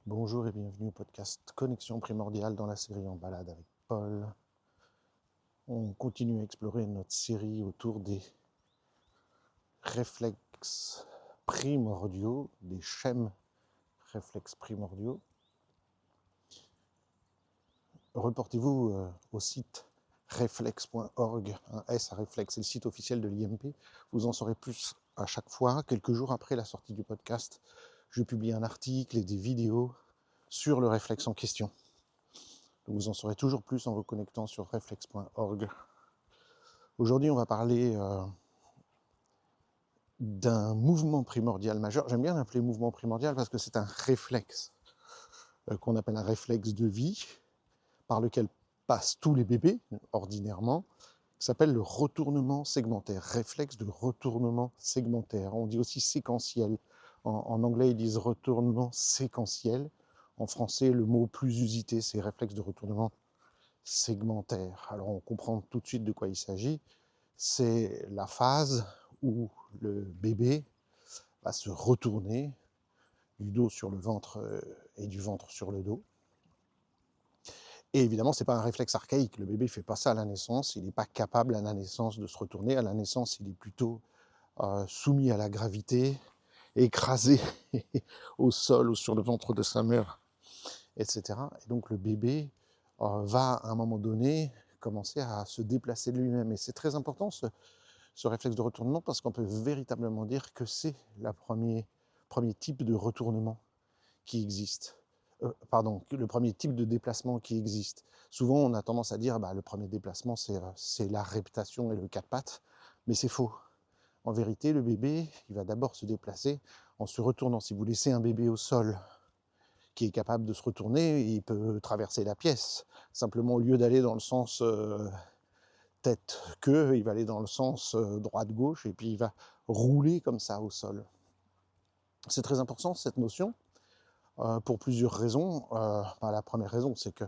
Bonjour et bienvenue au podcast Connexion primordiale dans la série En balade avec Paul. On continue à explorer notre série autour des réflexes primordiaux, des schèmes réflexes primordiaux. Reportez-vous au site reflex.org, un S à réflexe, c'est le site officiel de l'IMP. Vous en saurez plus à chaque fois. Quelques jours après la sortie du podcast, je publie un article et des vidéos sur le réflexe en question. Vous en saurez toujours plus en vous connectant sur reflex.org. Aujourd'hui, on va parler d'un mouvement primordial majeur. J'aime bien l'appeler mouvement primordial parce que c'est un réflexe qu'on appelle un réflexe de vie, par lequel passent tous les bébés, ordinairement, qui s'appelle le retournement segmentaire, réflexe de retournement segmentaire. On dit aussi séquentiel. En anglais, ils disent retournement séquentiel. En français, le mot plus usité, c'est réflexe de retournement segmentaire. Alors on comprend tout de suite de quoi il s'agit. C'est la phase où le bébé va se retourner du dos sur le ventre et du ventre sur le dos. Et évidemment, ce n'est pas un réflexe archaïque. Le bébé ne fait pas ça à la naissance. Il n'est pas capable à la naissance de se retourner. À la naissance, il est plutôt soumis à la gravité, écrasé au sol ou sur le ventre de sa mère, etc. Et donc le bébé va à un moment donné commencer à se déplacer de lui-même. Et c'est très important ce réflexe de retournement parce qu'on peut véritablement dire que c'est le premier type de retournement qui existe. Le premier type de déplacement qui existe. Souvent, on a tendance à dire le premier déplacement, c'est la reptation et le quatre pattes, mais c'est faux. En vérité, le bébé, il va d'abord se déplacer en se retournant. Si vous laissez un bébé au sol qui est capable de se retourner, il peut traverser la pièce. Simplement, au lieu d'aller dans le sens tête-queue, il va aller dans le sens droite-gauche, et puis il va rouler comme ça au sol. C'est très important, cette notion, pour plusieurs raisons. La première raison, c'est que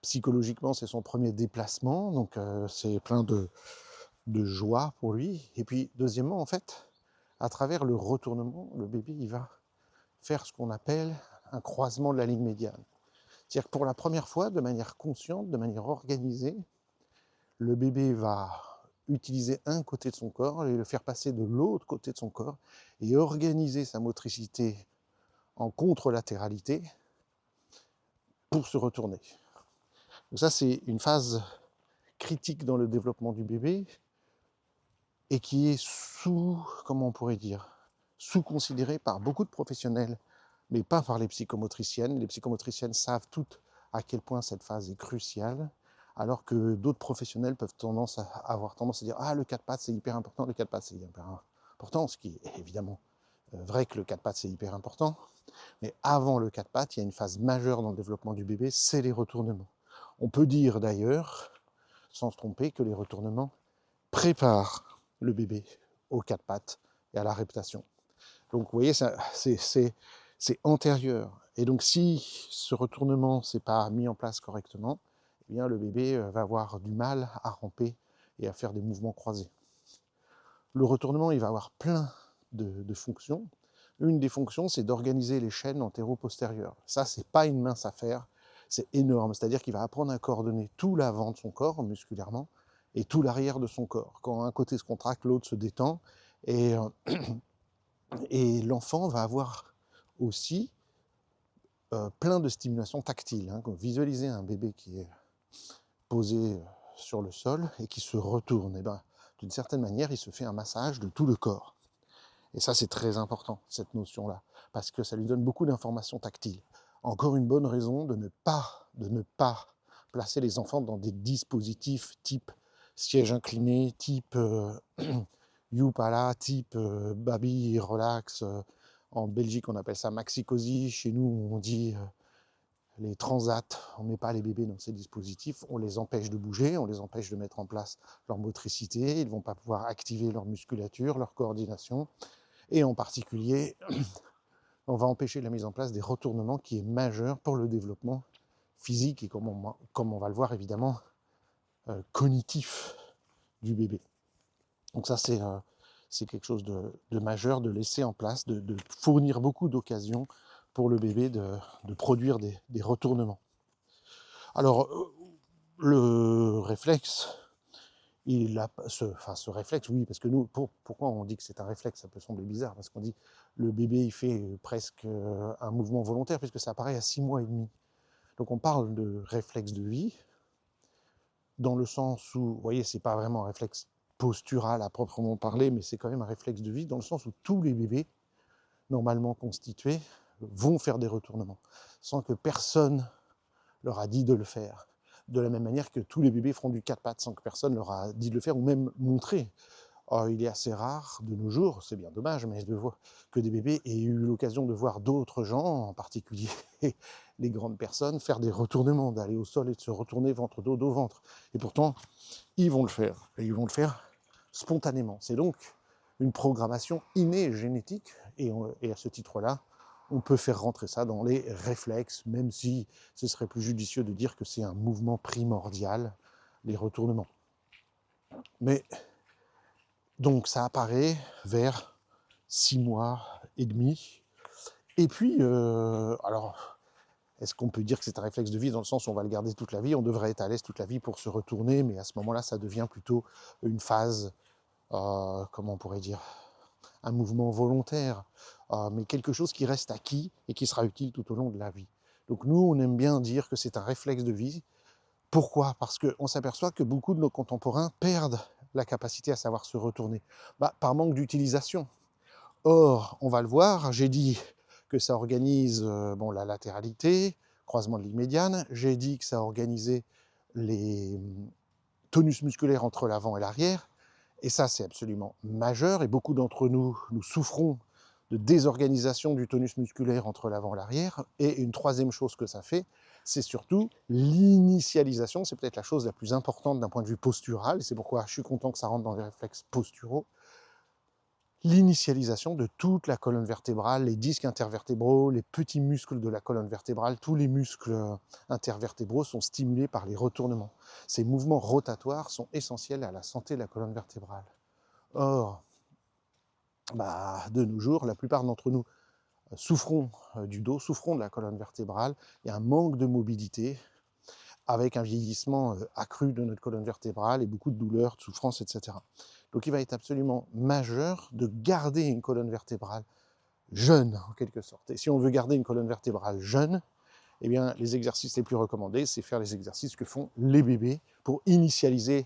psychologiquement, c'est son premier déplacement, donc c'est plein de joie pour lui. Et puis, deuxièmement, en fait, à travers le retournement, le bébé, il va faire ce qu'on appelle un croisement de la ligne médiane. C'est-à-dire que pour la première fois, de manière consciente, de manière organisée, le bébé va utiliser un côté de son corps et le faire passer de l'autre côté de son corps et organiser sa motricité en contre-latéralité pour se retourner. Donc ça, c'est une phase critique dans le développement du bébé et qui est comment on pourrait dire, sous-considérée par beaucoup de professionnels, mais pas par les psychomotriciennes. Les psychomotriciennes savent toutes à quel point cette phase est cruciale, alors que d'autres professionnels peuvent avoir tendance à dire « Ah, le quatre pattes, c'est hyper important, le quatre pattes, c'est hyper important », ce qui est évidemment vrai que le quatre pattes, c'est hyper important. Mais avant le quatre pattes, il y a une phase majeure dans le développement du bébé, c'est les retournements. On peut dire d'ailleurs, sans se tromper, que les retournements préparent le bébé aux quatre pattes et à la reptation. Donc vous voyez, c'est antérieur. Et donc si ce retournement n'est pas mis en place correctement, eh bien, le bébé va avoir du mal à ramper et à faire des mouvements croisés. Le retournement, il va avoir plein de fonctions. Une des fonctions, c'est d'organiser les chaînes antéro-postérieures. Ça, c'est pas une mince affaire, c'est énorme. C'est-à-dire qu'il va apprendre à coordonner tout l'avant de son corps, musculairement, et tout l'arrière de son corps. Quand un côté se contracte, l'autre se détend. Et l'enfant va avoir aussi plein de stimulations tactiles. Visualisez un bébé qui est posé sur le sol et qui se retourne. D'une certaine manière, il se fait un massage de tout le corps. Et ça, c'est très important, cette notion-là, parce que ça lui donne beaucoup d'informations tactiles. Encore une bonne raison de ne pas placer les enfants dans des dispositifs type siège incliné, type Youpala, type Baby Relax. En Belgique, on appelle ça Maxi-Cosi. Chez nous, on dit les transats. On ne met pas les bébés dans ces dispositifs. On les empêche de bouger, on les empêche de mettre en place leur motricité. Ils ne vont pas pouvoir activer leur musculature, leur coordination. Et en particulier, on va empêcher la mise en place des retournements qui est majeur pour le développement physique et comme on va le voir évidemment, cognitif du bébé. Donc ça, c'est quelque chose de majeur, de laisser en place, de fournir beaucoup d'occasions pour le bébé de produire des retournements. Alors, le réflexe, ce réflexe, oui, parce que nous, pourquoi on dit que c'est un réflexe? Ça peut sembler bizarre, parce qu'on dit le bébé, il fait presque un mouvement volontaire, puisque ça apparaît à 6 mois et demi. Donc on parle de réflexe de vie, dans le sens où, vous voyez, c'est pas vraiment un réflexe postural à proprement parler, mais c'est quand même un réflexe de vie, dans le sens où tous les bébés, normalement constitués, vont faire des retournements, sans que personne leur a dit de le faire. De la même manière que tous les bébés feront du 4 pattes sans que personne leur a dit de le faire ou même montré. Or, il est assez rare de nos jours, c'est bien dommage, mais de voir que des bébés aient eu l'occasion de voir d'autres gens, en particulier les grandes personnes, faire des retournements, d'aller au sol et de se retourner ventre, dos ventre. Et pourtant, ils vont le faire. Et ils vont le faire spontanément. C'est donc une programmation innée génétique. Et à ce titre-là, on peut faire rentrer ça dans les réflexes, même si ce serait plus judicieux de dire que c'est un mouvement primordial, les retournements. Mais donc ça apparaît vers 6 mois et demi. Et puis, alors, est-ce qu'on peut dire que c'est un réflexe de vie dans le sens où on va le garder toute la vie? On devrait être à l'aise toute la vie pour se retourner, mais à ce moment-là, ça devient plutôt une phase, comment on pourrait dire, un mouvement volontaire, mais quelque chose qui reste acquis et qui sera utile tout au long de la vie. Donc nous, on aime bien dire que c'est un réflexe de vie. Pourquoi? Parce qu'on s'aperçoit que beaucoup de nos contemporains perdent la capacité à savoir se retourner, par manque d'utilisation. Or, on va le voir, j'ai dit que ça organise la latéralité, croisement de ligne médiane, j'ai dit que ça organisait les tonus musculaires entre l'avant et l'arrière, et ça c'est absolument majeur, et beaucoup d'entre nous, nous souffrons de désorganisation du tonus musculaire entre l'avant et l'arrière, et une troisième chose que ça fait, c'est surtout l'initialisation, c'est peut-être la chose la plus importante d'un point de vue postural, et c'est pourquoi je suis content que ça rentre dans les réflexes posturaux, l'initialisation de toute la colonne vertébrale, les disques intervertébraux, les petits muscles de la colonne vertébrale, tous les muscles intervertébraux sont stimulés par les retournements. Ces mouvements rotatoires sont essentiels à la santé de la colonne vertébrale. Or, de nos jours, la plupart d'entre nous souffrons du dos, souffrons de la colonne vertébrale, il y a un manque de mobilité, avec un vieillissement accru de notre colonne vertébrale et beaucoup de douleurs, de souffrances, etc. Donc il va être absolument majeur de garder une colonne vertébrale jeune, en quelque sorte. Et si on veut garder une colonne vertébrale jeune, eh bien, les exercices les plus recommandés, c'est faire les exercices que font les bébés pour initialiser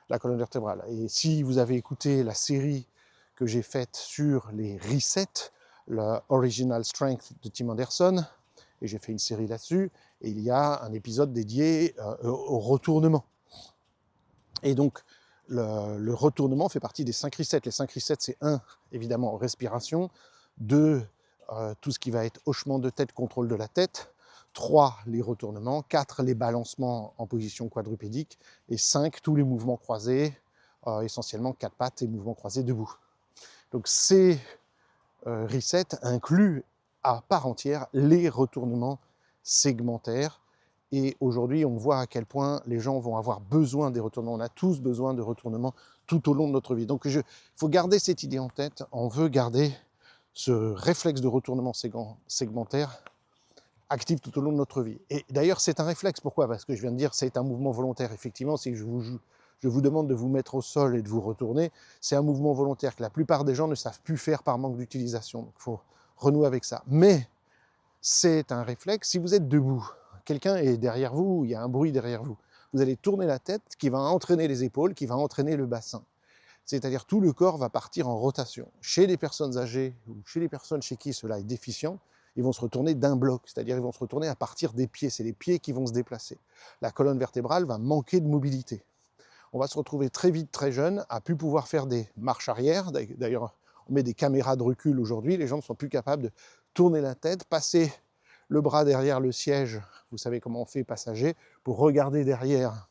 la colonne vertébrale. Et si vous avez écouté la série que j'ai faite sur les resets, la Original Strength de Tim Anderson, et j'ai fait une série là-dessus, et il y a un épisode dédié au retournement. Et donc, le retournement fait partie des 5 resets. Les 5 resets, c'est 1, évidemment, respiration, 2, tout ce qui va être hochement de tête, contrôle de la tête, 3, les retournements, 4, les balancements en position quadrupédique, et 5, tous les mouvements croisés, essentiellement 4 pattes et mouvements croisés debout. Donc ces resets incluent à part entière les retournements segmentaires. Et aujourd'hui, on voit à quel point les gens vont avoir besoin des retournements. On a tous besoin de retournements tout au long de notre vie. Donc il faut garder cette idée en tête. On veut garder ce réflexe de retournement segmentaire actif tout au long de notre vie. Et d'ailleurs, c'est un réflexe. Pourquoi? Parce que je viens de dire c'est un mouvement volontaire. Effectivement, si je vous demande de vous mettre au sol et de vous retourner, c'est un mouvement volontaire que la plupart des gens ne savent plus faire par manque d'utilisation. Donc il faut renouer avec ça. Mais c'est un réflexe. Si vous êtes debout, quelqu'un est derrière vous, il y a un bruit derrière vous, vous allez tourner la tête qui va entraîner les épaules, qui va entraîner le bassin. C'est-à-dire tout le corps va partir en rotation. Chez les personnes âgées ou chez les personnes chez qui cela est déficient, ils vont se retourner d'un bloc, c'est-à-dire ils vont se retourner à partir des pieds, c'est les pieds qui vont se déplacer. La colonne vertébrale va manquer de mobilité. On va se retrouver très vite, très jeune, à plus pouvoir faire des marches arrière. D'ailleurs, on met des caméras de recul aujourd'hui, les gens ne sont plus capables de tourner la tête, passer le bras derrière le siège, vous savez comment on fait passager, pour regarder derrière.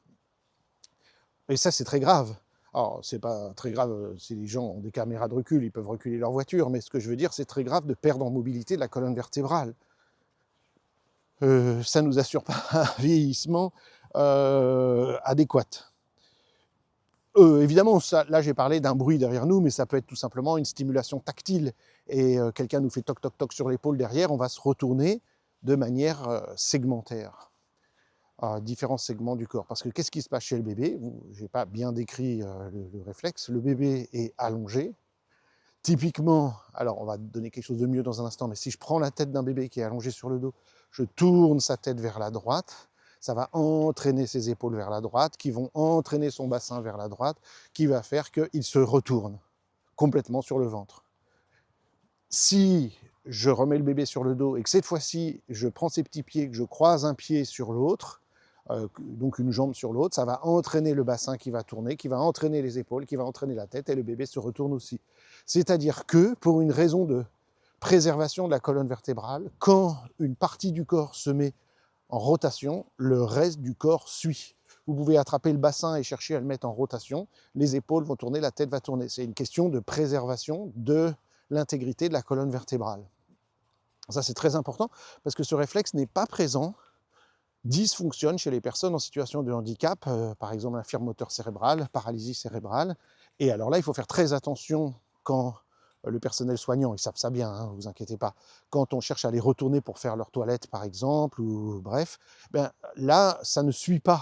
Et ça, c'est très grave. Alors, c'est pas très grave si les gens ont des caméras de recul, ils peuvent reculer leur voiture, mais ce que je veux dire, c'est très grave de perdre en mobilité de la colonne vertébrale. Ça ne nous assure pas un vieillissement adéquat. Évidemment, ça, là j'ai parlé d'un bruit derrière nous, mais ça peut être tout simplement une stimulation tactile. Et quelqu'un nous fait toc toc toc sur l'épaule derrière, on va se retourner de manière segmentaire à différents segments du corps. Parce que qu'est-ce qui se passe chez le bébé? Je n'ai pas bien décrit le réflexe. Le bébé est allongé. Typiquement, alors on va donner quelque chose de mieux dans un instant, mais si je prends la tête d'un bébé qui est allongé sur le dos, je tourne sa tête vers la droite, ça va entraîner ses épaules vers la droite, qui vont entraîner son bassin vers la droite, qui va faire qu'il se retourne complètement sur le ventre. Si je remets le bébé sur le dos et que cette fois-ci, je prends ses petits pieds, que je croise un pied sur l'autre, donc une jambe sur l'autre, ça va entraîner le bassin qui va tourner, qui va entraîner les épaules, qui va entraîner la tête, et le bébé se retourne aussi. C'est-à-dire que, pour une raison de préservation de la colonne vertébrale, quand une partie du corps se met en rotation, le reste du corps suit. Vous pouvez attraper le bassin et chercher à le mettre en rotation, les épaules vont tourner, la tête va tourner. C'est une question de préservation de l'intégrité de la colonne vertébrale. Ça, c'est très important, parce que ce réflexe n'est pas présent, dysfonctionne chez les personnes en situation de handicap, par exemple infirme moteur cérébral, paralysie cérébrale. Et alors là, il faut faire très attention quand le personnel soignant, ils savent ça bien, hein, vous inquiétez pas, quand on cherche à les retourner pour faire leur toilette par exemple, ou bref, ben, là, ça ne suit pas.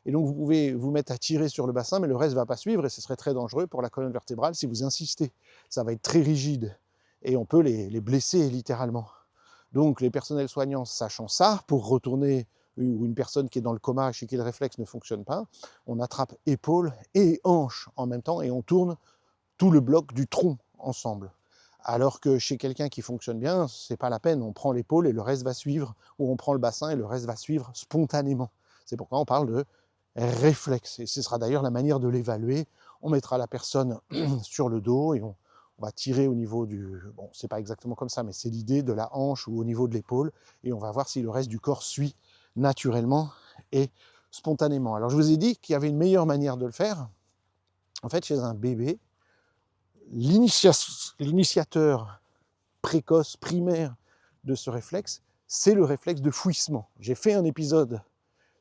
Et donc vous pouvez vous mettre à tirer sur le bassin, mais le reste ne va pas suivre, et ce serait très dangereux pour la colonne vertébrale si vous insistez. Ça va être très rigide, et on peut les blesser littéralement. Donc les personnels soignants, sachant ça, pour retourner ou une personne qui est dans le coma, chez qui le réflexe ne fonctionne pas, on attrape épaule et hanche en même temps et on tourne tout le bloc du tronc ensemble. Alors que chez quelqu'un qui fonctionne bien, c'est pas la peine, on prend l'épaule et le reste va suivre, ou on prend le bassin et le reste va suivre spontanément. C'est pourquoi on parle de réflexe, et ce sera d'ailleurs la manière de l'évaluer. On mettra la personne sur le dos et on va tirer au niveau du... Bon, c'est pas exactement comme ça, mais c'est l'idée de la hanche ou au niveau de l'épaule, et on va voir si le reste du corps suit naturellement et spontanément. Alors je vous ai dit qu'il y avait une meilleure manière de le faire. En fait, chez un bébé, l'initiateur précoce, primaire de ce réflexe, c'est le réflexe de fouissement. J'ai fait un épisode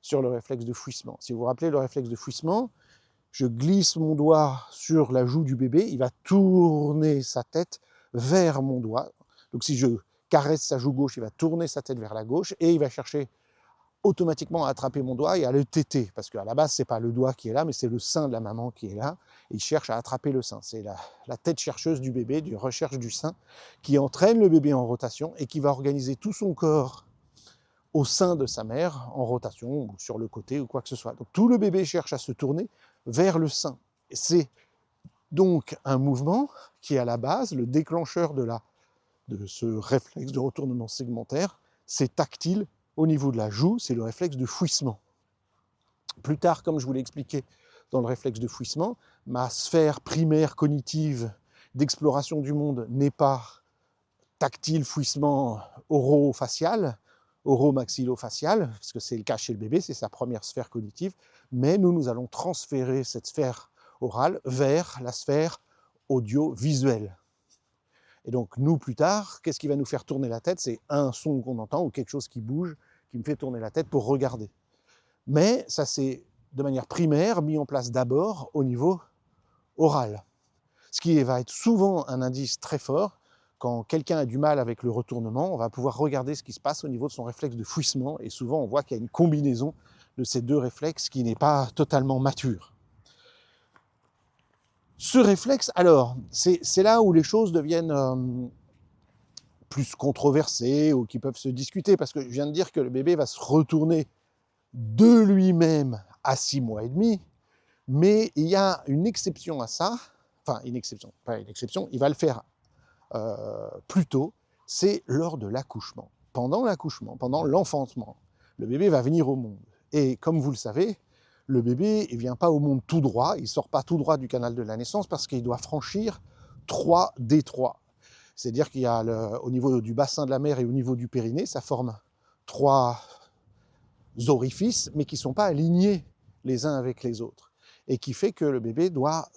sur le réflexe de fouissement. Si vous vous rappelez le réflexe de fouissement, je glisse mon doigt sur la joue du bébé, il va tourner sa tête vers mon doigt. Donc si je caresse sa joue gauche, il va tourner sa tête vers la gauche et il va chercher automatiquement à attraper mon doigt et à le téter, parce qu'à la base, ce n'est pas le doigt qui est là, mais c'est le sein de la maman qui est là, et il cherche à attraper le sein. C'est la tête chercheuse du bébé, du recherche du sein, qui entraîne le bébé en rotation et qui va organiser tout son corps au sein de sa mère, en rotation, ou sur le côté, ou quoi que ce soit. Donc tout le bébé cherche à se tourner vers le sein. C'est donc un mouvement qui est à la base le déclencheur de ce réflexe de retournement segmentaire. C'est tactile, au niveau de la joue, c'est le réflexe de fouissement. Plus tard, comme je vous l'ai expliqué dans le réflexe de fouissement, ma sphère primaire cognitive d'exploration du monde n'est pas tactile, fouissement oro-facial, oro-maxillo-facial, parce que c'est le cas chez le bébé, c'est sa première sphère cognitive, mais nous allons transférer cette sphère orale vers la sphère audio-visuelle. Et donc, nous, plus tard, qu'est-ce qui va nous faire tourner la tête? C'est un son qu'on entend ou quelque chose qui bouge, qui me fait tourner la tête pour regarder. Mais ça, c'est de manière primaire mis en place d'abord au niveau oral. Ce qui va être souvent un indice très fort. Quand quelqu'un a du mal avec le retournement, on va pouvoir regarder ce qui se passe au niveau de son réflexe de fouissement. Et souvent, on voit qu'il y a une combinaison de ces deux réflexes qui n'est pas totalement mature. Ce réflexe, alors, c'est là où les choses deviennent plus controversées ou qui peuvent se discuter, parce que je viens de dire que le bébé va se retourner de lui-même à 6 mois et demi, mais il y a une exception à ça, enfin une exception, pas une exception, il va le faire plus tôt, c'est lors de l'accouchement. Pendant l'accouchement, pendant l'enfantement, le bébé va venir au monde. Et comme vous le savez, le bébé ne vient pas au monde tout droit, il ne sort pas tout droit du canal de la naissance parce qu'il doit franchir 3 détroits. C'est-à-dire qu'il y a au niveau du bassin de la mère et au niveau du périnée, ça forme 3 orifices, mais qui ne sont pas alignés les uns avec les autres. Et qui fait que le bébé doit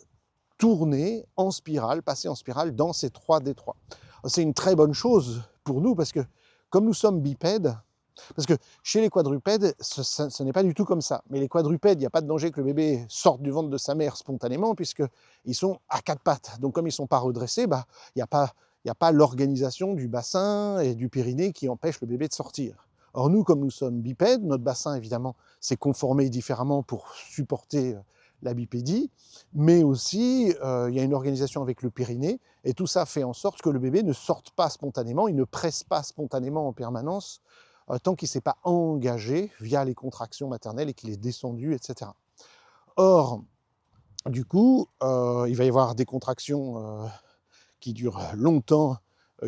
tourner en spirale, passer en spirale dans ces 3 détroits. C'est une très bonne chose pour nous parce que comme nous sommes bipèdes, Parce que chez les quadrupèdes, ce n'est pas du tout comme ça. Mais les quadrupèdes, il n'y a pas de danger que le bébé sorte du ventre de sa mère spontanément, puisqu'ils sont à quatre pattes. Donc comme ils ne sont pas redressés, bah, il n'y a pas l'organisation du bassin et du périnée qui empêche le bébé de sortir. Or nous, comme nous sommes bipèdes, notre bassin, évidemment, s'est conformé différemment pour supporter la bipédie, mais aussi il y a une organisation avec le périnée, et tout ça fait en sorte que le bébé ne sorte pas spontanément, il ne presse pas spontanément en permanence, tant qu'il ne s'est pas engagé via les contractions maternelles et qu'il est descendu, etc. Or, du coup, il va y avoir des contractions qui durent longtemps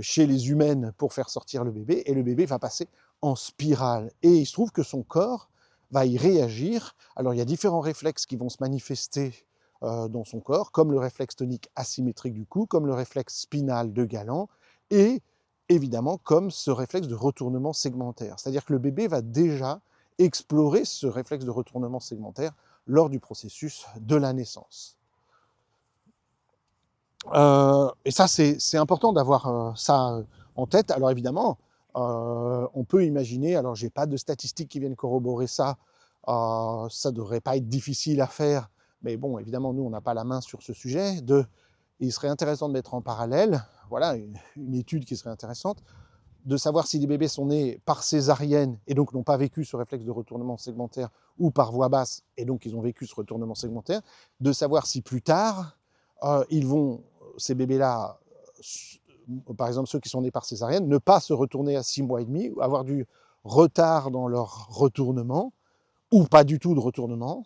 chez les humaines pour faire sortir le bébé, et le bébé va passer en spirale. Et il se trouve que son corps va y réagir. Alors il y a différents réflexes qui vont se manifester dans son corps, comme le réflexe tonique asymétrique du cou, comme le réflexe spinal de Galland, et évidemment comme ce réflexe de retournement segmentaire. C'est-à-dire que le bébé va déjà explorer ce réflexe de retournement segmentaire lors du processus de la naissance. Et ça, c'est important d'avoir ça en tête. Alors évidemment, on peut imaginer, alors j'ai pas de statistiques qui viennent corroborer ça devrait pas être difficile à faire, mais bon, évidemment, nous, on n'a pas la main sur ce sujet. Il serait intéressant de mettre en parallèle, voilà, une étude qui serait intéressante, de savoir si les bébés sont nés par césarienne et donc n'ont pas vécu ce réflexe de retournement segmentaire, ou par voie basse et donc ils ont vécu ce retournement segmentaire, de savoir si plus tard, ces bébés-là, par exemple ceux qui sont nés par césarienne, ne pas se retourner à 6 mois et demi, ou avoir du retard dans leur retournement, ou pas du tout de retournement,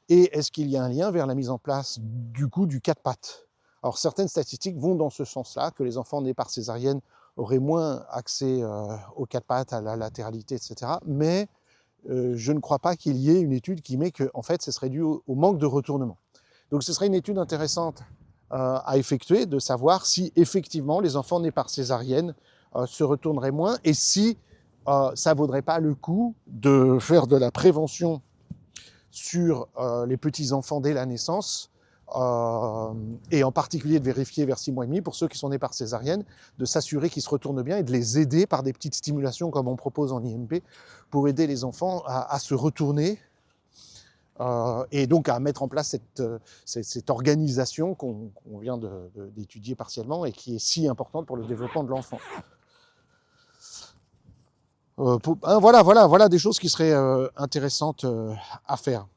et est-ce qu'il y a un lien vers la mise en place du coup du 4 pattes. Alors certaines statistiques vont dans ce sens-là, que les enfants nés par césarienne auraient moins accès aux 4 pattes, à la latéralité, etc. Mais je ne crois pas qu'il y ait une étude qui met que en fait, ce serait dû au manque de retournement. Donc ce serait une étude intéressante à effectuer, de savoir si effectivement les enfants nés par césarienne se retourneraient moins, et si ça ne vaudrait pas le coup de faire de la prévention sur les petits-enfants dès la naissance, et en particulier de vérifier vers 6 mois et demi, pour ceux qui sont nés par césarienne, de s'assurer qu'ils se retournent bien et de les aider par des petites stimulations comme on propose en IMP, pour aider les enfants à se retourner, et donc à mettre en place cette organisation qu'on vient d'étudier partiellement et qui est si importante pour le développement de l'enfant. Voilà des choses qui seraient intéressantes à faire.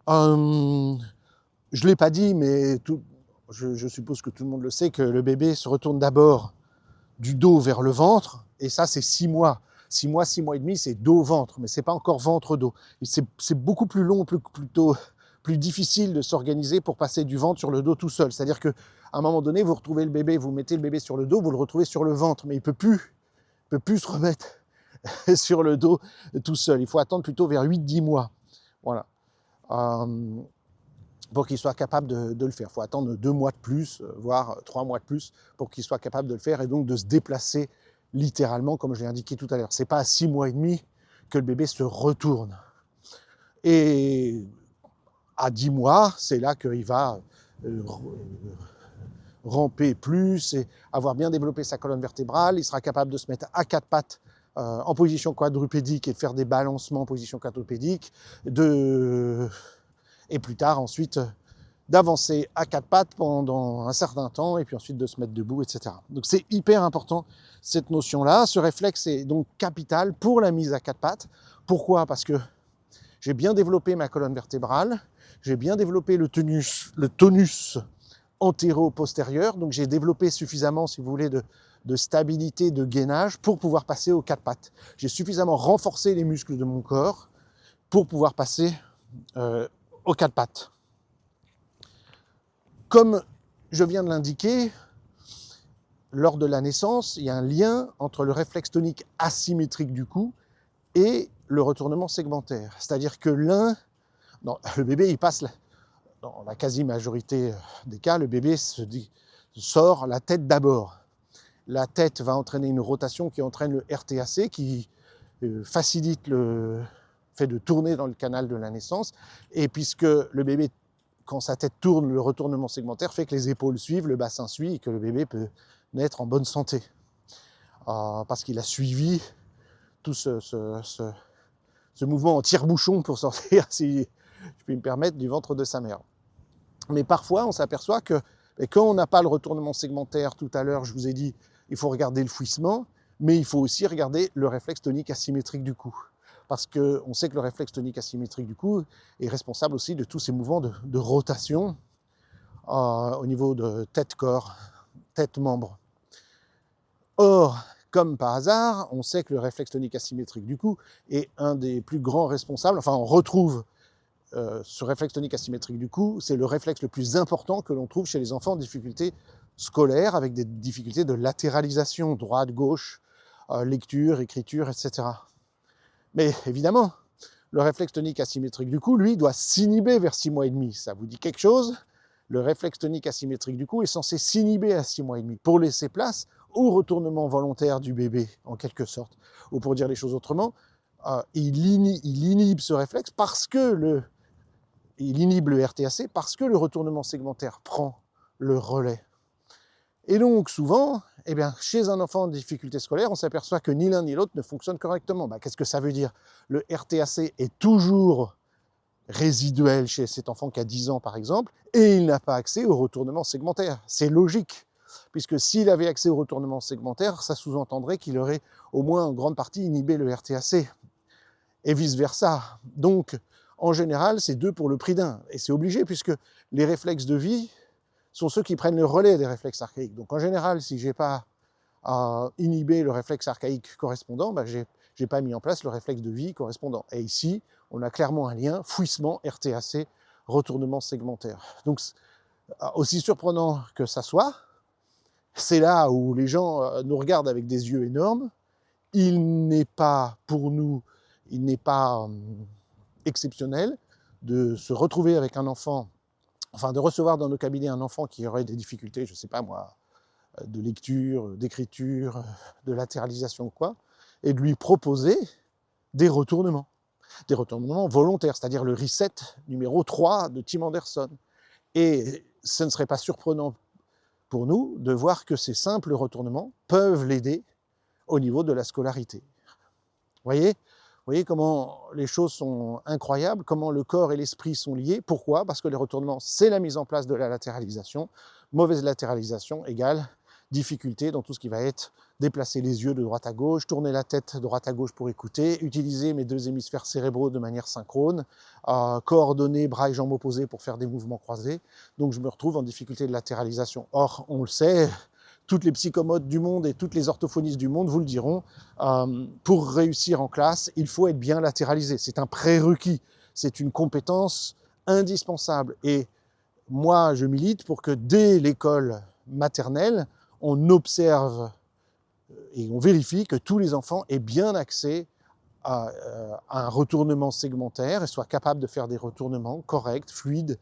Je ne l'ai pas dit, mais je suppose que tout le monde le sait, que le bébé se retourne d'abord du dos vers le ventre, et ça c'est 6 mois. 6 mois et demi, c'est dos-ventre, mais c'est pas encore ventre-dos. C'est beaucoup plus long, plus difficile de s'organiser pour passer du ventre sur le dos tout seul. C'est-à-dire qu'à un moment donné, vous retrouvez le bébé, vous mettez le bébé sur le dos, vous le retrouvez sur le ventre, mais il peut plus se remettre sur le dos tout seul. Il faut attendre plutôt vers 8-10 mois. Voilà. Pour qu'il soit capable de le faire. Il faut attendre 2 mois de plus, voire 3 mois de plus, pour qu'il soit capable de le faire, et donc de se déplacer littéralement, comme je l'ai indiqué tout à l'heure. Ce n'est pas à 6 mois et demi que le bébé se retourne. Et à 10 mois, c'est là qu'il va ramper plus et avoir bien développé sa colonne vertébrale. Il sera capable de se mettre à 4 pattes en position quadrupédique et de faire des balancements en position quadrupédique, et plus tard ensuite d'avancer à 4 pattes pendant un certain temps et puis ensuite de se mettre debout, etc. Donc c'est hyper important cette notion-là. Ce réflexe est donc capital pour la mise à 4 pattes. Pourquoi ? Parce que j'ai bien développé ma colonne vertébrale, j'ai bien développé le tonus antéro-postérieur, donc j'ai développé suffisamment, si vous voulez, de stabilité, de gainage pour pouvoir passer aux 4 pattes. J'ai suffisamment renforcé les muscles de mon corps pour pouvoir passer aux 4 pattes. Comme je viens de l'indiquer, lors de la naissance, il y a un lien entre le réflexe tonique asymétrique du cou et le retournement segmentaire. C'est-à-dire que le bébé, il passe, dans la quasi-majorité des cas, le bébé sort la tête d'abord. La tête va entraîner une rotation qui entraîne le RTAC, qui facilite le fait de tourner dans le canal de la naissance. Et puisque le bébé, quand sa tête tourne, le retournement segmentaire fait que les épaules suivent, le bassin suit, et que le bébé peut naître en bonne santé. Parce qu'il a suivi tout ce mouvement en tire-bouchon pour sortir, si je puis me permettre, du ventre de sa mère. Mais parfois, on s'aperçoit que quand on n'a pas le retournement segmentaire, tout à l'heure, je vous ai dit, il faut regarder le fouissement, mais il faut aussi regarder le réflexe tonique asymétrique du cou. Parce qu'on sait que le réflexe tonique asymétrique du cou est responsable aussi de tous ces mouvements de rotation au niveau de tête-corps, tête-membre. Or, comme par hasard, on sait que le réflexe tonique asymétrique du cou est un des plus grands responsables, enfin on retrouve ce réflexe tonique asymétrique du cou, c'est le réflexe le plus important que l'on trouve chez les enfants en difficulté scolaire, avec des difficultés de latéralisation, droite, gauche, lecture, écriture, etc. Mais évidemment, le réflexe tonique asymétrique du cou, lui, doit s'inhiber vers 6 mois et demi. Ça vous dit quelque chose? Le réflexe tonique asymétrique du cou est censé s'inhiber à 6 mois et demi pour laisser place au retournement volontaire du bébé, en quelque sorte. Ou pour dire les choses autrement, il inhibe ce réflexe parce que il inhibe le RTAC parce que le retournement segmentaire prend le relais. Et donc, souvent, eh bien, chez un enfant en difficulté scolaire, on s'aperçoit que ni l'un ni l'autre ne fonctionne correctement. Qu'est-ce que ça veut dire? Le RTAC est toujours résiduel chez cet enfant qui a 10 ans, par exemple, et il n'a pas accès au retournement segmentaire. C'est logique, puisque s'il avait accès au retournement segmentaire, ça sous-entendrait qu'il aurait au moins en grande partie inhibé le RTAC, et vice-versa. Donc, en général, c'est 2 pour le prix d'1. Et c'est obligé, puisque les réflexes de vie sont ceux qui prennent le relais des réflexes archaïques. Donc en général, si je n'ai pas inhibé le réflexe archaïque correspondant, je n'ai pas mis en place le réflexe de vie correspondant. Et ici, on a clairement un lien, fouissement, RTAC, retournement segmentaire. Donc, aussi surprenant que ça soit, c'est là où les gens nous regardent avec des yeux énormes. Il n'est pas, pour nous, il n'est pas exceptionnel de se retrouver avec un enfant, enfin de recevoir dans nos cabinets un enfant qui aurait des difficultés, je ne sais pas moi, de lecture, d'écriture, de latéralisation ou quoi, et de lui proposer des retournements volontaires, c'est-à-dire le reset numéro 3 de Tim Anderson. Et ce ne serait pas surprenant pour nous de voir que ces simples retournements peuvent l'aider au niveau de la scolarité. Vous voyez comment les choses sont incroyables, comment le corps et l'esprit sont liés. Pourquoi? Parce que les retournements, c'est la mise en place de la latéralisation. Mauvaise latéralisation égale difficulté dans tout ce qui va être déplacer les yeux de droite à gauche, tourner la tête de droite à gauche pour écouter, utiliser mes 2 hémisphères cérébraux de manière synchrone, coordonner bras et jambes opposés pour faire des mouvements croisés. Donc je me retrouve en difficulté de latéralisation. Or, on le sait, toutes les psychomotes du monde et toutes les orthophonistes du monde vous le diront, pour réussir en classe, il faut être bien latéralisé. C'est un prérequis, c'est une compétence indispensable. Et moi, je milite pour que dès l'école maternelle, on observe et on vérifie que tous les enfants aient bien accès à un retournement segmentaire et soient capables de faire des retournements corrects, fluides,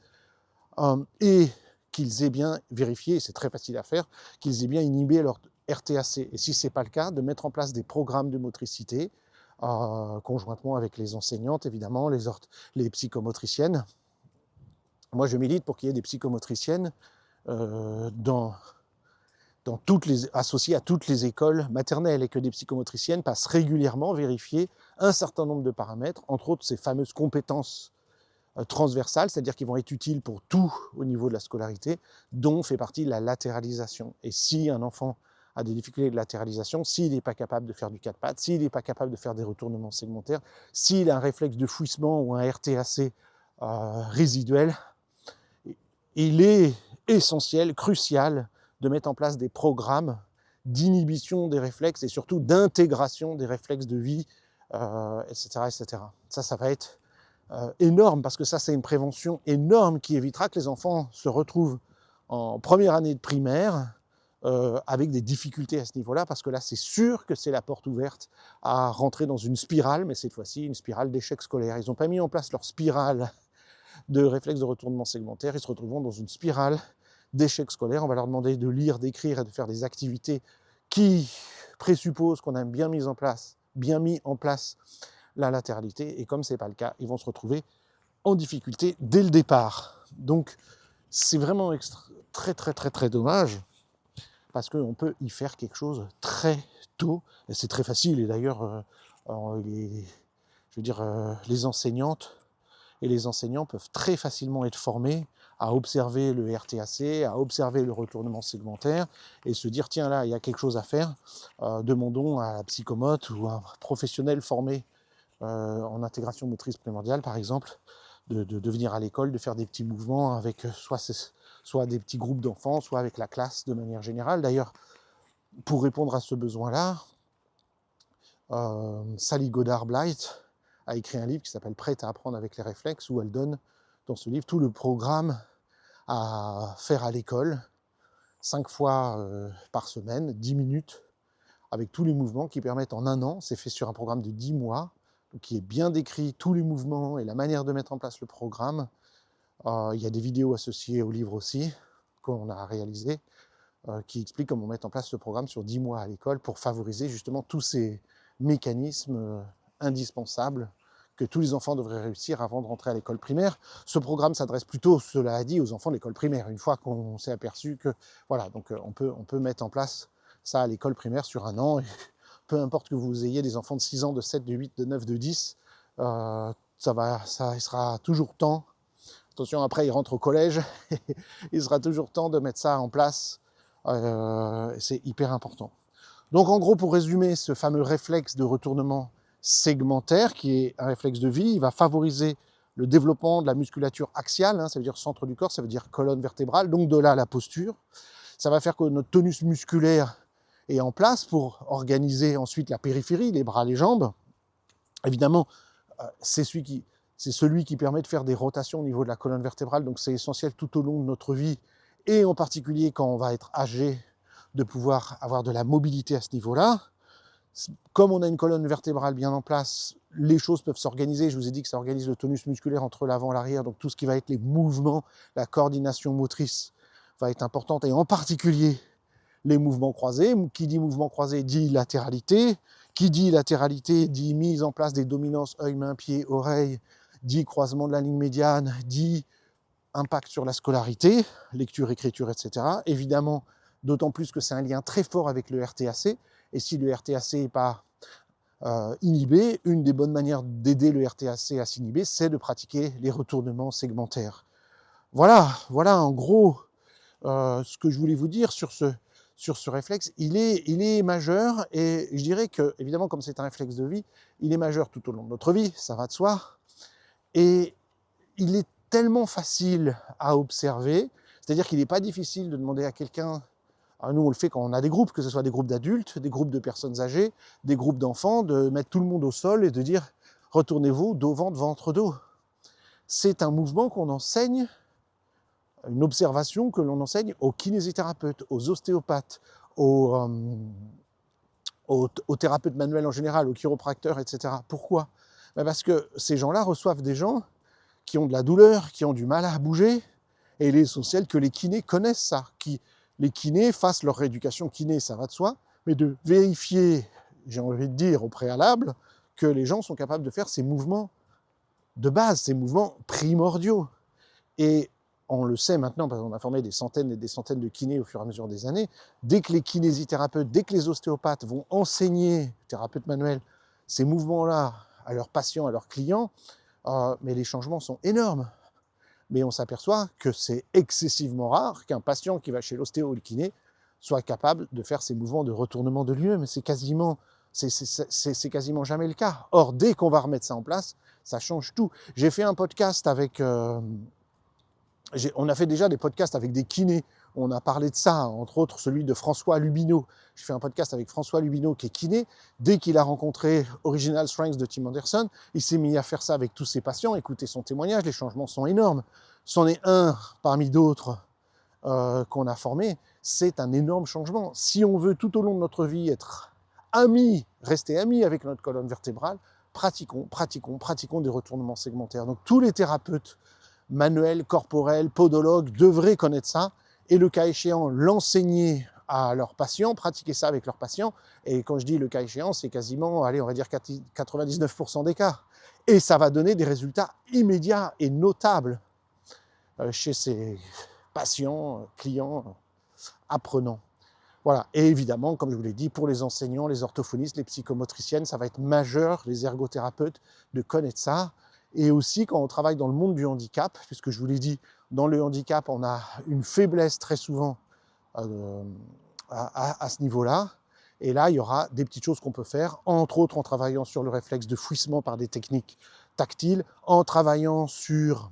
et qu'ils aient bien vérifié, et c'est très facile à faire, qu'ils aient bien inhibé leur RTAC. Et si ce n'est pas le cas, de mettre en place des programmes de motricité, conjointement avec les enseignantes, évidemment, les psychomotriciennes. Moi, je milite pour qu'il y ait des psychomotriciennes associées à toutes les écoles maternelles, et que des psychomotriciennes passent régulièrement vérifier un certain nombre de paramètres, entre autres ces fameuses compétences transversales, c'est-à-dire qui vont être utiles pour tout au niveau de la scolarité, dont fait partie la latéralisation. Et si un enfant a des difficultés de latéralisation, s'il n'est pas capable de faire du 4 pattes, s'il n'est pas capable de faire des retournements segmentaires, s'il a un réflexe de fouissement ou un RTAC résiduel, il est essentiel, crucial, de mettre en place des programmes d'inhibition des réflexes et surtout d'intégration des réflexes de vie, etc., etc. Ça va être énorme, parce que ça, c'est une prévention énorme qui évitera que les enfants se retrouvent en première année de primaire avec des difficultés à ce niveau-là, parce que là, c'est sûr que c'est la porte ouverte à rentrer dans une spirale, mais cette fois-ci, une spirale d'échec scolaire. Ils n'ont pas mis en place leur spirale de réflexes de retournement segmentaire, ils se retrouveront dans une spirale d'échec scolaire. On va leur demander de lire, d'écrire et de faire des activités qui présupposent qu'on a bien mis en place la latéralité, et comme ce n'est pas le cas, ils vont se retrouver en difficulté dès le départ. Donc c'est vraiment très très très très dommage, parce qu'on peut y faire quelque chose très tôt, et c'est très facile, et d'ailleurs Je veux dire, les enseignantes et les enseignants peuvent très facilement être formés à observer le RTAC, à observer le retournement segmentaire et se dire tiens là il y a quelque chose à faire, demandons à la psychomote ou à un professionnel formé en intégration motrice primordiale par exemple de venir à l'école, de faire des petits mouvements avec soit des petits groupes d'enfants, soit avec la classe de manière générale. D'ailleurs, pour répondre à ce besoin-là, Sally Goddard-Blight a écrit un livre qui s'appelle Prête à apprendre avec les réflexes, où elle donne dans ce livre tout le programme à faire à l'école, 5 fois par semaine, 10 minutes, avec tous les mouvements qui permettent en un an, c'est fait sur un programme de 10 mois, qui est bien décrit, tous les mouvements et la manière de mettre en place le programme. Il y a des vidéos associées au livre aussi, qu'on a réalisées, qui expliquent comment mettre en place ce programme sur 10 mois à l'école pour favoriser justement tous ces mécanismes indispensables que tous les enfants devraient réussir avant de rentrer à l'école primaire. Ce programme s'adresse plutôt, cela a dit, aux enfants de l'école primaire, une fois qu'on s'est aperçu que, voilà, donc on peut mettre en place ça à l'école primaire sur un an, et peu importe que vous ayez des enfants de 6 ans, de 7, de 8, de 9, de 10, il sera toujours temps, attention après ils rentrent au collège, il sera toujours temps de mettre ça en place, c'est hyper important. Donc en gros, pour résumer, ce fameux réflexe de retournement segmentaire, qui est un réflexe de vie, il va favoriser le développement de la musculature axiale, ça veut dire centre du corps, ça veut dire colonne vertébrale, donc de là la posture. Ça va faire que notre tonus musculaire est en place pour organiser ensuite la périphérie, les bras, les jambes. Évidemment, c'est celui qui permet de faire des rotations au niveau de la colonne vertébrale, donc c'est essentiel tout au long de notre vie, et en particulier quand on va être âgé, de pouvoir avoir de la mobilité à ce niveau-là. Comme on a une colonne vertébrale bien en place, les choses peuvent s'organiser. Je vous ai dit que ça organise le tonus musculaire entre l'avant et l'arrière, donc tout ce qui va être les mouvements, la coordination motrice va être importante, et en particulier les mouvements croisés. Qui dit mouvement croisé dit latéralité. Qui dit latéralité dit mise en place des dominances œil, main, pied, oreille, dit croisement de la ligne médiane, dit impact sur la scolarité, lecture, écriture, etc. Évidemment, d'autant plus que c'est un lien très fort avec le RTAC, et si le RTAC n'est pas inhibé, une des bonnes manières d'aider le RTAC à s'inhiber, c'est de pratiquer les retournements segmentaires. Voilà en gros ce que je voulais vous dire sur ce réflexe. Il est majeur, et je dirais que, évidemment, comme c'est un réflexe de vie, il est majeur tout au long de notre vie, ça va de soi, et il est tellement facile à observer, c'est-à-dire qu'il n'est pas difficile de demander à quelqu'un, nous on le fait quand on a des groupes, que ce soit des groupes d'adultes, des groupes de personnes âgées, des groupes d'enfants, de mettre tout le monde au sol et de dire « retournez-vous, dos, ventre, ventre, dos ». C'est un mouvement qu'on enseigne, une observation que l'on enseigne aux kinésithérapeutes, aux ostéopathes, aux thérapeutes manuels en général, aux chiropracteurs, etc. Pourquoi ? Parce que ces gens-là reçoivent des gens qui ont de la douleur, qui ont du mal à bouger, et il est essentiel que les kinés connaissent ça, les kinés fassent leur rééducation kiné, ça va de soi, mais de vérifier, j'ai envie de dire au préalable, que les gens sont capables de faire ces mouvements de base, ces mouvements primordiaux. Et on le sait maintenant, parce qu'on a formé des centaines et des centaines de kinés au fur et à mesure des années, dès que les kinésithérapeutes, dès que les ostéopathes vont enseigner, thérapeutes manuels, ces mouvements-là à leurs patients, à leurs clients, mais les changements sont énormes. Mais on s'aperçoit que c'est excessivement rare qu'un patient qui va chez l'ostéo ou le kiné soit capable de faire ces mouvements de retournement de lui-même. C'est quasiment jamais le cas. Or, dès qu'on va remettre ça en place, ça change tout. J'ai fait un podcast avec... on a fait déjà des podcasts avec des kinés. On a parlé de ça, entre autres celui de François Lubineau. J'ai fait un podcast avec François Lubineau qui est kiné. Dès qu'il a rencontré Original Strength de Tim Anderson, il s'est mis à faire ça avec tous ses patients. Écoutez son témoignage, les changements sont énormes. C'en est un parmi d'autres qu'on a formé. C'est un énorme changement. Si on veut tout au long de notre vie être amis, rester amis avec notre colonne vertébrale, pratiquons des retournements segmentaires. Donc tous les thérapeutes manuels, corporels, podologues devraient connaître ça, et le cas échéant, l'enseigner à leurs patients, pratiquer ça avec leurs patients. Et quand je dis le cas échéant, c'est quasiment, allez, on va dire 99% des cas. Et ça va donner des résultats immédiats et notables chez ces patients, clients, apprenants. Voilà. Et évidemment, comme je vous l'ai dit, pour les enseignants, les orthophonistes, les psychomotriciennes, ça va être majeur, les ergothérapeutes, de connaître ça. Et aussi quand on travaille dans le monde du handicap, puisque je vous l'ai dit, dans le handicap, on a une faiblesse très souvent à ce niveau-là. Et là, il y aura des petites choses qu'on peut faire, entre autres en travaillant sur le réflexe de fouissement par des techniques tactiles, en travaillant sur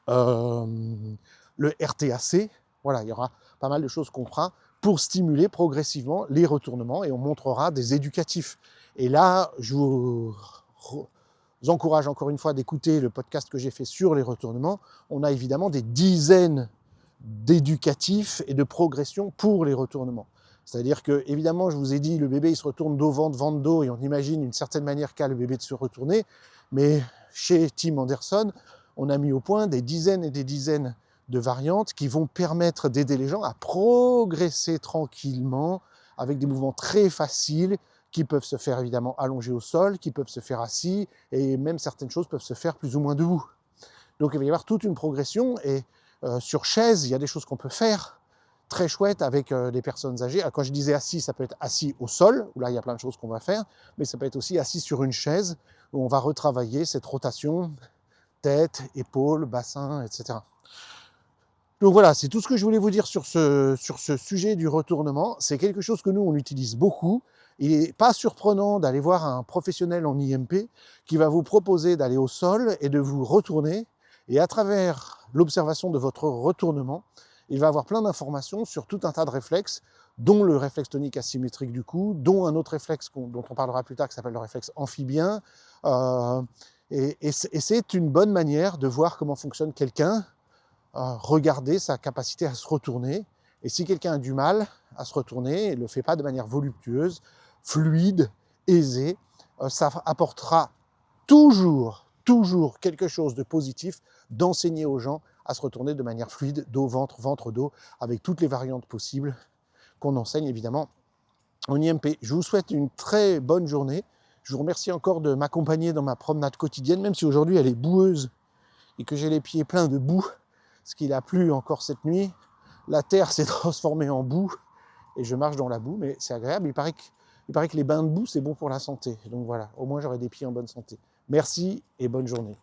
le RTAC. Voilà, il y aura pas mal de choses qu'on fera pour stimuler progressivement les retournements et on montrera des éducatifs. Et là, je vous encourage encore une fois d'écouter le podcast que j'ai fait sur les retournements. On a évidemment des dizaines d'éducatifs et de progressions pour les retournements. C'est-à-dire que, évidemment, je vous ai dit, le bébé il se retourne dos, ventre, ventre, dos, et on imagine une certaine manière qu'a le bébé de se retourner, mais chez Tim Anderson, on a mis au point des dizaines et des dizaines de variantes qui vont permettre d'aider les gens à progresser tranquillement avec des mouvements très faciles qui peuvent se faire évidemment allongés au sol, qui peuvent se faire assis, et même certaines choses peuvent se faire plus ou moins debout. Donc il va y avoir toute une progression, et sur chaise, il y a des choses qu'on peut faire très chouettes avec les personnes âgées. Alors, quand je disais assis, ça peut être assis au sol, où là il y a plein de choses qu'on va faire, mais ça peut être aussi assis sur une chaise, où on va retravailler cette rotation, tête, épaules, bassin, etc. Donc voilà, c'est tout ce que je voulais vous dire sur ce sujet du retournement. C'est quelque chose que nous, on utilise beaucoup. Il n'est pas surprenant d'aller voir un professionnel en IMP qui va vous proposer d'aller au sol et de vous retourner. Et à travers l'observation de votre retournement, il va avoir plein d'informations sur tout un tas de réflexes, dont le réflexe tonique asymétrique du cou, dont un autre réflexe dont on parlera plus tard qui s'appelle le réflexe amphibien. Et c'est une bonne manière de voir comment fonctionne quelqu'un, regarder sa capacité à se retourner. Et si quelqu'un a du mal à se retourner, et ne le fait pas de manière voluptueuse, fluide, aisée, ça apportera toujours quelque chose de positif d'enseigner aux gens à se retourner de manière fluide, dos, ventre, ventre, dos, avec toutes les variantes possibles qu'on enseigne évidemment en IMP. Je vous souhaite une très bonne journée. Je vous remercie encore de m'accompagner dans ma promenade quotidienne, même si aujourd'hui elle est boueuse et que j'ai les pieds pleins de boue, parce qu'il a plu encore cette nuit. La terre s'est transformée en boue et je marche dans la boue, mais c'est agréable. Il paraît que les bains de boue, c'est bon pour la santé. Donc voilà, au moins j'aurai des pieds en bonne santé. Merci et bonne journée.